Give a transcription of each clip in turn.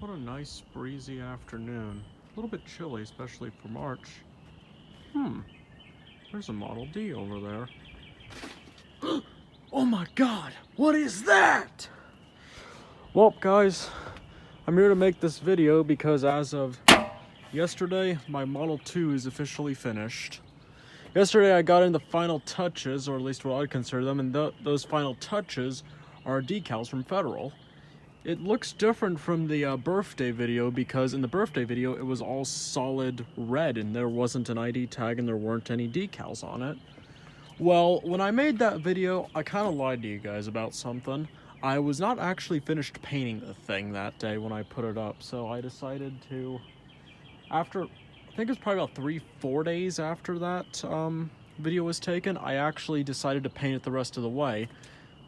What a nice breezy afternoon. A little bit chilly, especially for March. There's a Model D over there. Oh my god, what is that? Well, guys, I'm here to make this video because as of yesterday, my Model 2 is officially finished. Yesterday, I got in the final touches, or at least what I'd consider them, and those final touches are decals from Federal. It looks different from the birthday video because in the birthday video, it was all solid red and there wasn't an ID tag and there weren't any decals on it. Well, when I made that video, I kind of lied to you guys about something. I was not actually finished painting the thing that day when I put it up, so I decided to, after, I think it was probably about 3-4 days after that video was taken, I actually decided to paint it the rest of the way.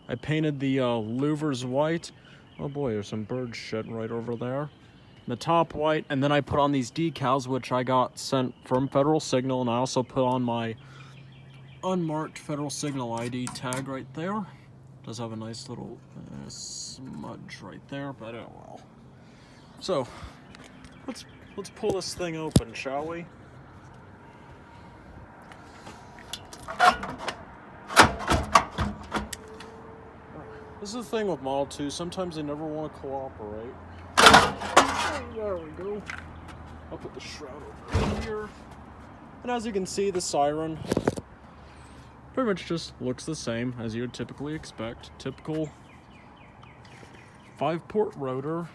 I painted the louvers white. Oh boy, there's some bird shit right over there. The top white, and then I put on these decals, which I got sent from Federal Signal, and I also put on my unmarked Federal Signal ID tag right there. Does have a nice little smudge right there, but oh well. So, let's pull this thing open, shall we? This is the thing with Model 2, sometimes they never want to cooperate. There we go. I'll put the shroud over here. And as you can see, the siren pretty much just looks the same as you would typically expect. Typical 5-port rotor.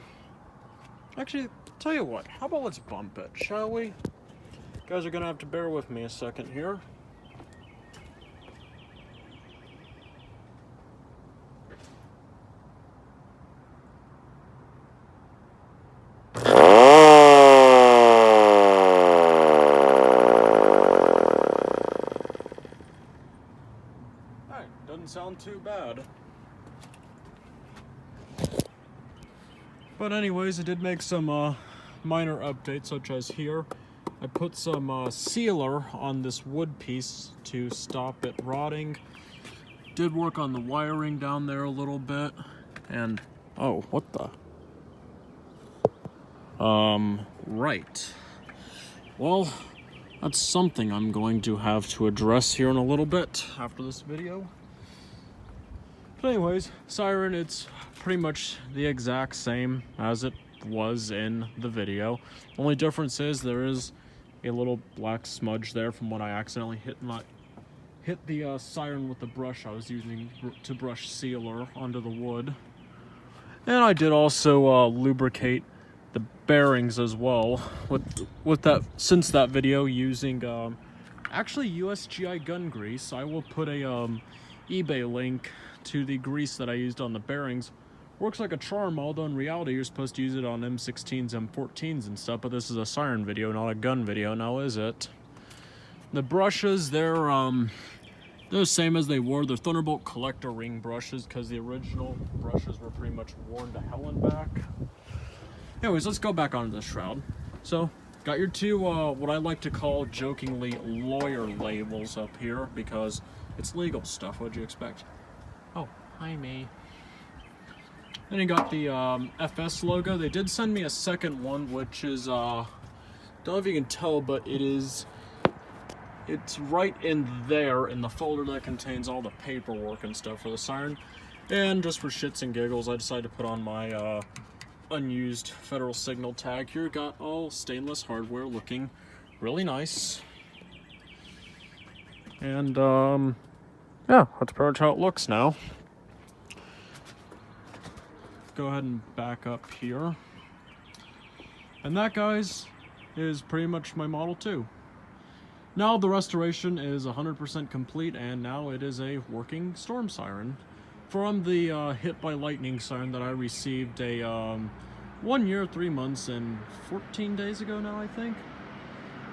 Actually, tell you what, how about let's bump it, shall we? You guys are gonna have to bear with me a second here. Doesn't sound too bad. But anyways, I did make some minor updates, such as here. I put some sealer on this wood piece to stop it rotting. Did work on the wiring down there a little bit. And, oh, what the? Right. Well, that's something I'm going to have to address here in a little bit after this video. But anyways, siren, it's pretty much the exact same as it was in the video. The only difference is there is a little black smudge there from when I accidentally hit the siren with the brush I was using to brush sealer onto the wood. And I did also lubricate the bearings as well with that, since that video, using actually USGI gun grease. I will put a eBay link to the grease that I used on the bearings. Works like a charm, although in reality you're supposed to use it on M16s, M14s and stuff, but this is a siren video, not a gun video, now is it? The brushes, they're the same as they were. They're Thunderbolt collector ring brushes, because the original brushes were pretty much worn to hell and back. Anyways, let's go back onto the shroud. So, got your two, what I like to call jokingly lawyer labels up here, because it's legal stuff. What'd you expect? Oh, hi me. Then you got the FS logo. They did send me a second one, which is, don't know if you can tell, but it's right in there in the folder that contains all the paperwork and stuff for the siren. And just for shits and giggles, I decided to put on my unused Federal Signal tag here. Got all stainless hardware, looking really nice. And yeah, that's pretty much how it looks now. Go ahead and back up here. And that, guys, is pretty much my Model 2. Now the restoration is 100% complete, and now it is a working storm siren. From the hit by lightning siren that I received 1 year, 3 months, and 14 days ago now, I think.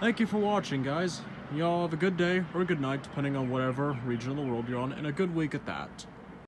Thank you for watching, guys. Y'all have a good day or a good night, depending on whatever region of the world you're on, and a good week at that.